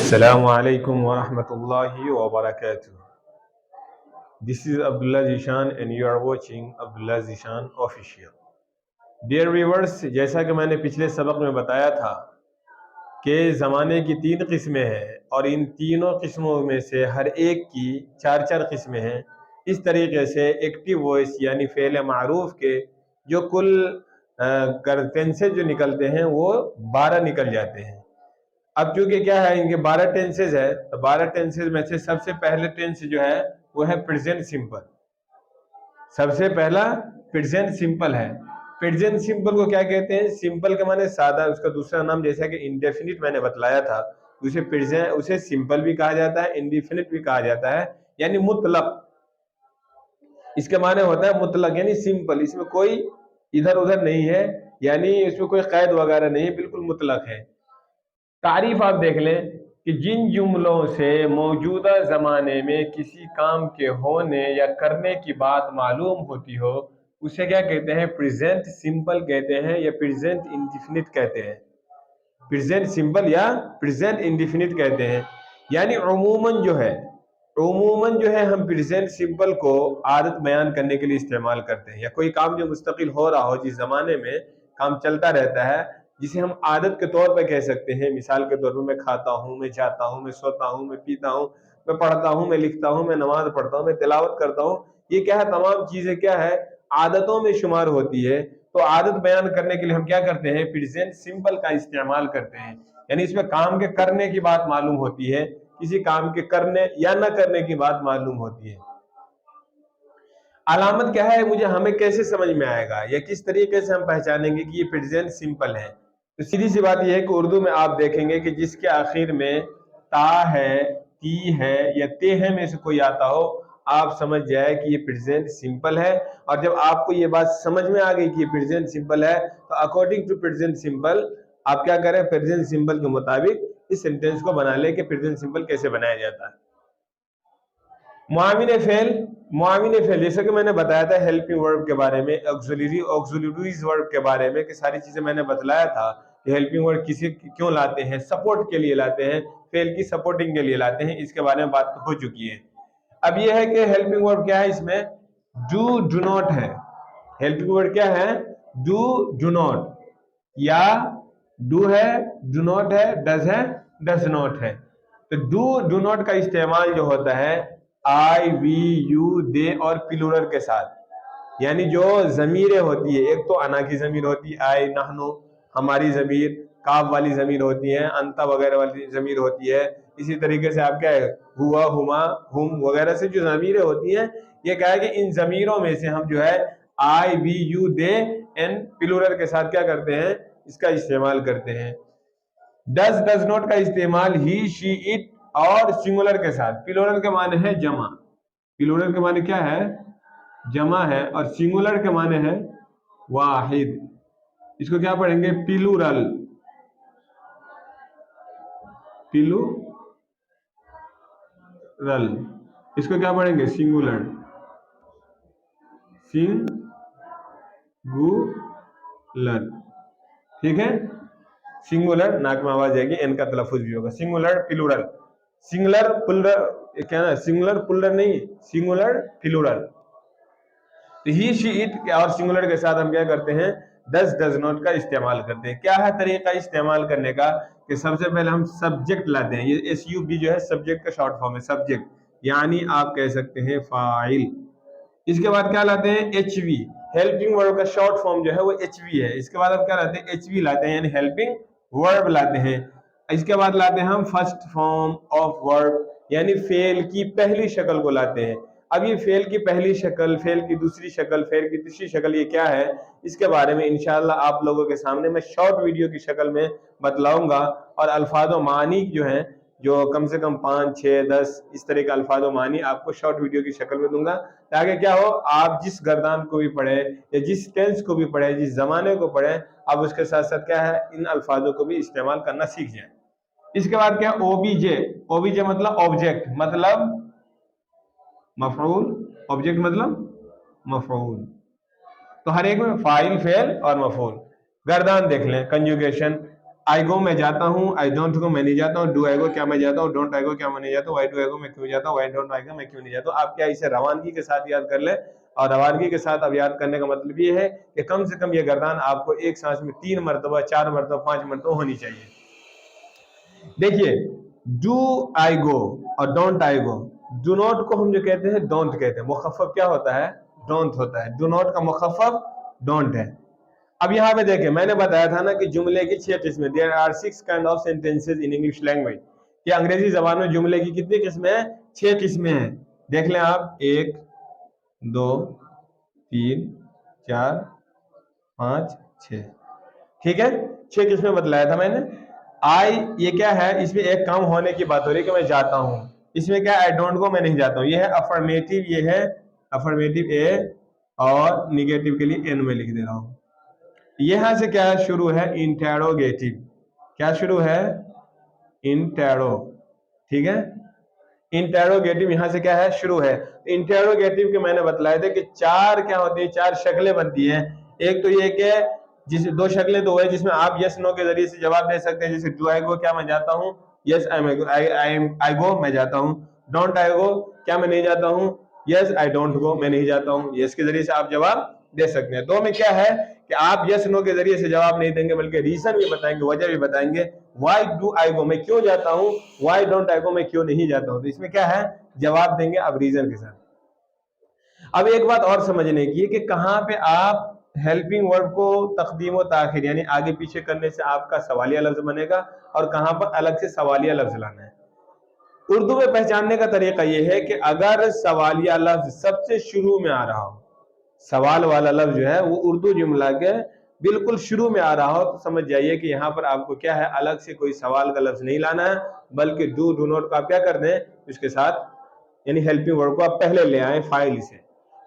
Assalamu alaikum wa rahmatullahi wa barakatuh. This is Abdullah Zishan and you are watching Abdullah Zishan Official. Dear viewers, جیسا کہ میں نے پچھلے سبق میں بتایا تھا کہ زمانے کی 3 قسمیں ہیں اور ان تینوں قسموں میں سے ہر ایک کی 4 قسمیں ہیں. اس طریقے سے ایکٹیو وائس یعنی فعل معروف کے جو کل ٹینسز جو نکلتے ہیں وہ 12 نکل جاتے ہیں. اب چونکہ کیا ہے ان کے 12 ٹینسز ہے تو 12 ٹینسز میں سے سب سے پہلے ٹینس جو ہے وہ ہے پریزنٹ سمپل. سب سے پہلا پریزنٹ سمپل ہے. پریزنٹ سمپل کو کیا کہتے ہیں؟ سمپل کے معنی سادہ. اس کا دوسرا نام جیسا کہ انڈیفینٹ میں نے بتلایا تھا اسے سمپل بھی کہا جاتا ہے, انڈیفینٹ بھی کہا جاتا ہے, یعنی مطلق. اس کے معنی ہوتا ہے مطلق یعنی سمپل, اس میں کوئی ادھر ادھر نہیں ہے, یعنی اس میں کوئی قید وغیرہ نہیں, بالکل مطلق ہے. تعریف آپ دیکھ لیں کہ جن جملوں سے موجودہ زمانے میں کسی کام کے ہونے یا کرنے کی بات معلوم ہوتی ہو اسے کیا کہتے ہیں؟ پریزنٹ سمپل کہتے ہیں یا پریزنٹ انڈیفینٹ کہتے ہیں. پریزنٹ سمپل یا پریزنٹ انڈیفینٹ کہتے ہیں. یعنی عموماً جو ہے ہم پریزنٹ سمپل کو عادت بیان کرنے کے لیے استعمال کرتے ہیں, یا کوئی کام جو مستقل ہو رہا ہو, جس زمانے میں کام چلتا رہتا ہے, جسے ہم عادت کے طور پہ کہہ سکتے ہیں. مثال کے طور پر میں کھاتا ہوں, میں جاتا ہوں, میں سوتا ہوں, میں پیتا ہوں, میں پڑھتا ہوں, میں لکھتا ہوں, میں نماز پڑھتا ہوں, میں تلاوت کرتا ہوں. یہ کیا ہے؟ تمام چیزیں کیا ہے؟ عادتوں میں شمار ہوتی ہے. تو عادت بیان کرنے کے لیے ہم کیا کرتے ہیں؟ پریزنٹ سمپل کا استعمال کرتے ہیں. یعنی اس میں کام کے کرنے کی بات معلوم ہوتی ہے, کسی کام کے کرنے یا نہ کرنے کی بات معلوم ہوتی ہے. علامت کیا ہے؟ ہمیں کیسے سمجھ میں آئے گا یا کس طریقے سے ہم پہچانیں گے کہ یہ پریزنٹ سمپل ہے؟ تو سیدھی سی بات یہ ہے کہ اردو میں آپ دیکھیں گے کہ جس کے آخر میں تا ہے, تی ہے یا تے ہے میں سے کوئی آتا ہو, آپ سمجھ جائے کہ یہ پریزنٹ سمپل ہے. اور جب آپ کو یہ بات سمجھ میں آ گئی کہ یہ پریزنٹ سمپل ہے تو اکارڈنگ ٹو پریزنٹ سمپل آپ کیا کریں؟ پریزنٹ سمپل کے مطابق اس سینٹینس کو بنا لیں کہ پریزنٹ سمپل کیسے بنایا جاتا ہے. معاون فعل جیسا کہ میں نے بتایا تھا ہیلپنگ ورب کے بارے میں, آکسیلریز ورب کے بارے میں, کہ ساری چیزیں میں نے بتلایا تھا کہ ہیلپنگ ورب کسی کیوں لاتے ہیں, سپورٹ کے لیے لاتے ہیں, فعل کی سپورٹنگ کے لیے لاتے ہیں. اس کے بارے میں بات ہو چکی ہے. اب یہ ہے کہ ہیلپنگ ورب کیا ہے؟ اس میں ڈو ناٹ ہے. ہیلپنگ ورب کیا ہے؟ ڈو ناٹ, یا ڈو ہے, ڈو ناٹ ہے, ڈز ہے, ڈز ناٹ ہے. تو ڈو ناٹ کا استعمال جو ہوتا ہے آئی, وی, یو, دے اور پلورل کے ساتھ. یعنی جو ضمیریں ہوتی ہے, ایک تو انا کی ضمیر ہوتی ہے آئی, نحنو ہماری ضمیر, کاف والی ضمیر ہوتی ہے, انتا وغیرہ والی ضمیر ہوتی ہے. اسی طریقے سے آپ کیا ہے ہوا, ہما, ہم وغیرہ سے جو ضمیریں ہوتی ہیں, یہ کہا ہے کہ ان ضمیروں میں سے ہم جو ہے آئی, وی, یو, دے اینڈ پلورل کے ساتھ کیا کرتے ہیں؟ اس کا استعمال کرتے ہیں. ڈز ناٹ کا استعمال ہی, شی, اٹ اور سنگولر کے ساتھ. پلورل کے معنی ہے جمع, پلورل کے معنی کیا ہے؟ جمع ہے, اور سنگولر کے معنی ہے واحد. اس کو کیا پڑھیں گے؟ پلورل. اس کو کیا پڑھیں گے؟ سنگولر. ٹھیک ہے, سنگولر, ناک میں آواز جائے گی, ان کا تلفظ بھی ہوگا. Singular plural. سنگولر پلورل کیا نا, سنگولر پلورل نہیں, singular plural. He, she, it اور سنگولر کے ساتھ ہم کیا کرتے ہیں؟ ڈز ناٹ کا استعمال کرتے ہیں. کیا ہے طریقہ استعمال کرنے کا؟ کہ سب سے پہلے ہم سبجیکٹ لاتے ہیں. یہ ایس یو بی جو ہے سبجیکٹ کا شارٹ فارم ہے, سبجیکٹ, یعنی آپ کہہ سکتے ہیں فاعل. اس کے بعد کیا لاتے ہیں؟ ایچ وی. ہیلپنگ ورب کا شارٹ فارم جو ہے وہ ایچ وی ہے. اس کے بعد آپ کیا لاتے ہیں؟ ایچ وی لاتے ہیں, یعنی ہیلپنگ ورب لاتے ہیں. اس کے بعد لاتے ہیں ہم فرسٹ فارم آف ورب, یعنی فعل کی پہلی شکل کو لاتے ہیں. اب یہ فعل کی پہلی شکل, فعل کی دوسری شکل, فعل کی تیسری شکل, یہ کیا ہے؟ اس کے بارے میں انشاءاللہ آپ لوگوں کے سامنے میں شارٹ ویڈیو کی شکل میں بتلاؤں گا. اور الفاظ و معانی جو ہیں, جو کم سے کم 5, 6, 10 اس طرح کے الفاظ و معانی آپ کو شارٹ ویڈیو کی شکل میں دوں گا, تاکہ کیا ہو, آپ جس گردان کو بھی پڑھیں یا جس ٹینس کو بھی پڑھیں, جس زمانے کو پڑھیں, آپ اس کے ساتھ ساتھ کیا ہے ان الفاظوں کو بھی استعمال کرنا سیکھ جائیں. اس کے بعد کیا؟ O B J. O B J مطلب آبجیکٹ, مطلب مفعول. آبجیکٹ مطلب مفعول. تو ہر ایک میں فاعل, فعل اور مفعول. گردان دیکھ لیں, کنجوگیشن, आई गो मैं जाता हूँ, आई डोंट गो मैं नहीं जाता हूँ, डू आई गो क्या मैं जाता हूँ, डोंट आई गो क्या मैं नहीं जाता हूँ, वाई डू आई गो मैं क्यों जाता हूँ, वाई डोंट आई गो मैं क्यों नहीं जाता हूँ। आप क्या इसे रवानगी के साथ याद कर ले, और रवानगी के साथ अब याद करने का मतलब ये है कि कम से कम ये गर्दान आपको एक सांस में 3 मरतबा, 4 मरतबा, 5 मरतबा होनी चाहिए। देखिए, डू आई गो और don't I go, do not को हम जो कहते हैं डोंट कहते हैं, मुखफ़फ़ क्या होता है, डोंट होता है। डू नॉट का मुखफ़फ़ डोंट है। अब यहाँ पे देखें, मैंने बताया था ना कि जुमले की 6 किस्में, there are 6 kind of sentences in English language, कि अंग्रेजी जबान में जुमले की कितनी किस्में हैं, 6 किस्में हैं। देख लें आप, 1 2 3 4 5 6, ठीक है, 6 किस्में बतलाया था मैंने। आई, ये क्या है, इसमें एक काम होने की बात हो रही है कि मैं जाता हूँ। इसमें क्या, आई डोंट गो मैं नहीं जाता हूँ, ये है अफर्मेटिव, ये है अफर्मेटिव ए, और निगेटिव के लिए एन में लिख दे रहा हूँ। यहां से क्या शुरू है, इंटेरोगेटिव, क्या शुरू है, इंटेरो, ठीक है, इंटेरोगेटिव यहां से क्या है, शुरू है। इंटेरोगेटिव के मैंने बतलाए थे कि 4 क्या होती है, 4 शक्लें बनती हैं। एक तो ये कि जिस 2 शक्लें तो है जिसमें आप यस नो के जरिए से जवाब दे सकते हैं, जैसे डू आई गो क्या मैं जाता हूँ, यस आई गो मैं जाता हूँ। डोंट आई गो क्या मैं नहीं जाता हूँ, यस आई डोंट गो मैं नहीं जाता हूँ। यस के जरिए से आप जवाब दे सकते हैं। 2 में क्या है कि आप यस नो के जरिए से जवाब नहीं देंगे, बल्कि रीजन भी बताएंगे, वजह भी बताएंगे। वाई डू आई गो मैं क्यों जाता हूँ, वाई डोंट आई गो मैं क्यों नहीं जाता हूँ। तो इसमें क्या है, जवाब देंगे आप रीजन के साथ। अब एक बात और समझने की है कि कहां पे आप हेल्पिंग वर्ब को तकदीम व ताखिर यानी आगे पीछे करने से आपका सवालिया लफ्ज बनेगा, और कहां पर अलग से सवालिया लफ्ज लाना है। उर्दू में पहचानने का तरीका यह है कि अगर सवालिया लफ्ज सबसे शुरू में आ रहा हो, सवाल वाला लफ्ज जो है वो उर्दू जुमला के बिल्कुल शुरू में आ रहा हो, तो समझ जाइए कि यहाँ पर आपको क्या है, अलग से कोई सवाल का लफ्ज नहीं लाना है, बल्कि डू डू नॉट को आप क्या कर दें, उसके साथ यानी हेल्पिंग वर्ड को आप पहले ले आए फाइल से।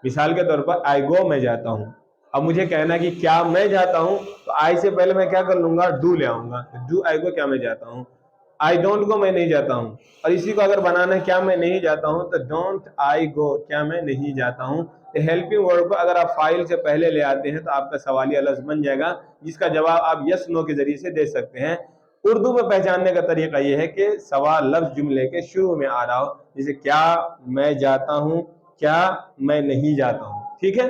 मिसाल के तौर पर आई गो मैं जाता हूँ, अब मुझे कहना कि क्या मैं जाता हूँ, तो आई से पहले मैं क्या कर लूंगा, डू ले आऊंगा। डू आई गो क्या मैं जाता हूँ। आई डोंट गो मैं नहीं जाता हूँ, और इसी को अगर बनाना है क्या मैं नहीं जाता हूँ, तो डोंट आई गो क्या मैं नहीं जाता हूँ। हेल्पिंग वर्ड को अगर आप फाइल से पहले ले आते हैं तो आपका सवालिया लफ्ज बन जाएगा, जिसका जवाब आप यस नो के जरिए से दे सकते हैं। उर्दू में पहचानने का तरीका यह है कि सवाल लफ्ज जुमले के शुरू में आ रहा हो, जैसे क्या मैं जाता हूं, क्या मैं नहीं जाता हूं, ठीक है।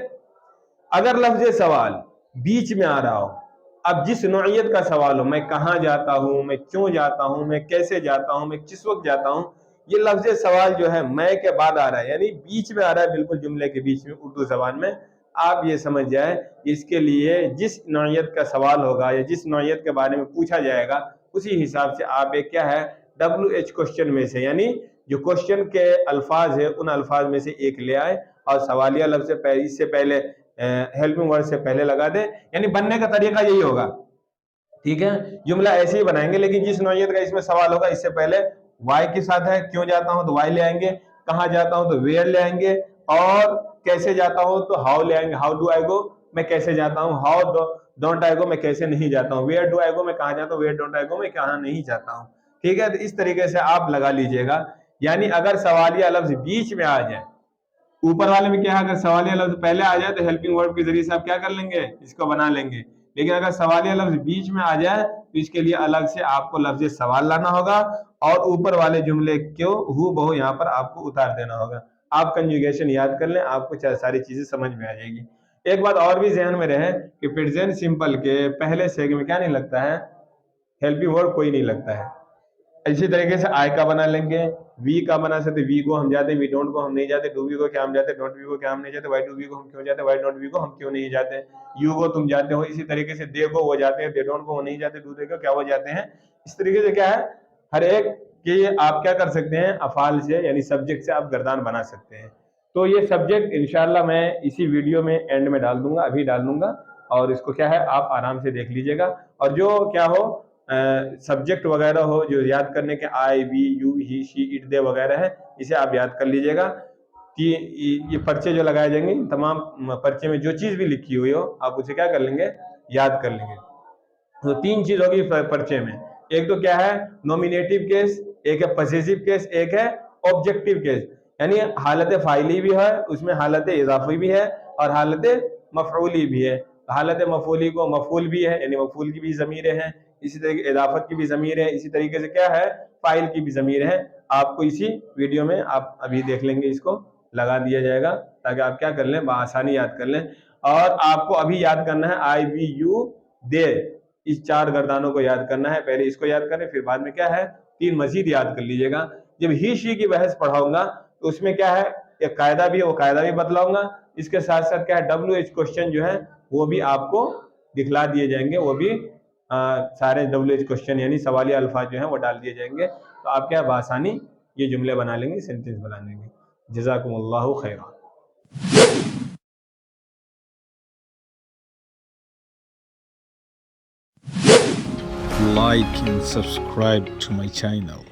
अगर लफ्ज सवाल बीच में आ रहा हो, अब जिस नौइयत का सवाल हो, मैं कहाँ जाता हूँ, मैं क्यों जाता हूँ, मैं कैसे जाता हूँ, मैं किस वक्त जाता हूँ, ये लफ्ज सवाल जो है मैं के बाद आ रहा है, यानी बीच में आ रहा है, बिल्कुल जुमले के बीच में उर्दू जबान में, आप ये समझ जाए इसके लिए जिस नौइयत का सवाल होगा या जिस नौइयत के बारे में पूछा जाएगा, उसी हिसाब से आप एक क्या है, WH क्वेश्चन में से, यानी जो क्वेश्चन के अल्फाज है उन अल्फाज में से एक ले आए और सवालिया लफ्ज से इससे पहले हेल्पिंग वर्ड से पहले लगा दे, यानी बनने का तरीका यही होगा, ठीक है। जुमला ऐसे ही बनाएंगे, लेकिन जिस नौइयत का इसमें सवाल होगा इससे पहले वाई के साथ है, क्यों जाता हूं तो वाई ले आएंगे, कहां जाता हूं तो वेयर ले आएंगे, और कैसे जाता हूं तो हाउ ले आएंगे, हाउ डू आई गो मैं कैसे जाता हूं, हाउ डोंट आई गो मैं कैसे नहीं जाता हूं, वेयर डू आई गो मैं कहां जाता हूं, वेयर डोंट आई गो मैं कहां नहीं जाता हूं, ठीक है। तो इस तरीके से आप लगा लीजिएगा, यानी अगर सवालिया लफ्ज बीच में आ जाए, ऊपर वाले में क्या है, अगर सवालिया लफ्ज पहले आ जाए तो हेल्पिंग वर्ब के जरिए से आप क्या कर लेंगे, इसको बना लेंगे। लेकिन अगर सवालिया लफ्ज बीच में आ जाए तो इसके लिए अलग से आपको लफ्ज सवाल लाना होगा, और ऊपर वाले जुमले को हू बहू यहाँ पर आपको उतार देना होगा। आप कंजुगेशन याद कर लें, आपको सारी चीजें समझ में आ जाएगी। एक बात और भी ध्यान में रहे कि प्रेजेंट सिंपल के पहले सेग में क्या नहीं लगता है, हेल्पिंग वर्ब कोई नहीं लगता है। इसी तरीके से आई का बना लेंगे, वी का बना सकते, वी को हम जाते, वी डोंट को हम नहीं जाते, डू वी को क्या हम जाते, डोंट वी को क्या हम नहीं जाते, वाई डू वी को हम क्यों जाते, वाई डोंट वी को हम क्यों नहीं जाते, यू को तुम जाते हो। इसी तरीके से दे को वो जाते हैं, दे डोंट को वो नहीं जाते, डू दे को क्या वो जाते हैं। इस तरीके से क्या है, हर एक के आप क्या कर सकते हैं, अफाल से यानी सब्जेक्ट से आप गर्दान बना सकते हैं। तो ये सब्जेक्ट इंशाल्लाह मैं इसी वीडियो में एंड में डाल दूंगा, अभी डाल दूंगा, और इसको क्या है आप आराम से देख लीजिएगा। और जो क्या हो सब्जेक्ट वगैरह हो जो याद करने के, I we you he she it they वगैरह है, इसे आप याद कर लीजिएगा कि ये पर्चे जो लगाए जाएंगे, तमाम पर्चे में जो चीज़ भी लिखी हुई हो आप उसे क्या कर लेंगे, याद कर लेंगे। तो 3 चीज होगी पर्चे में, एक तो क्या है नॉमिनेटिव केस, एक है पॉसेसिव केस, एक है ऑब्जेक्टिव केस, यानी हालत फाइली भी है उसमें, हालत इजाफी भी है और हालत मफऊली भी है। हालत मफूली को मफूल भी है, यानी मफूल की भी ज़मीरें हैं, इसी तरीके इदाफत की भी ज़मीर है, इसी तरीके से क्या है फ़ाइल की भी ज़मीर है। आपको इसी वीडियो में आप अभी देख लेंगे, इसको लगा दिया जाएगा ताकि आप क्या कर लें, बआसानी याद कर लें। और आपको अभी याद करना है आई वी यू दे, इस 4 गर्दानों को याद करना है। पहले इसको याद करें, फिर बाद में क्या है 3 मजीद याद कर लीजिएगा। जब ही शी की बहस पढ़ाऊंगा तो उसमें क्या है एक कायदा भी है, वो कायदा भी बतलाऊंगा। इसके साथ साथ क्या है WH क्वेश्चन जो है वो भी आपको दिखला दिए जाएंगे, वो भी सारे WH क्वेश्चन यानी सवालिया अल्फाज जो हैं वो डाल दिए जाएंगे। तो आप क्या बआसानी ये जुमले बना लेंगे, सेंटेंस बना लेंगे। जज़ाकुमुल्लाहु Khaira. Like and subscribe to my channel.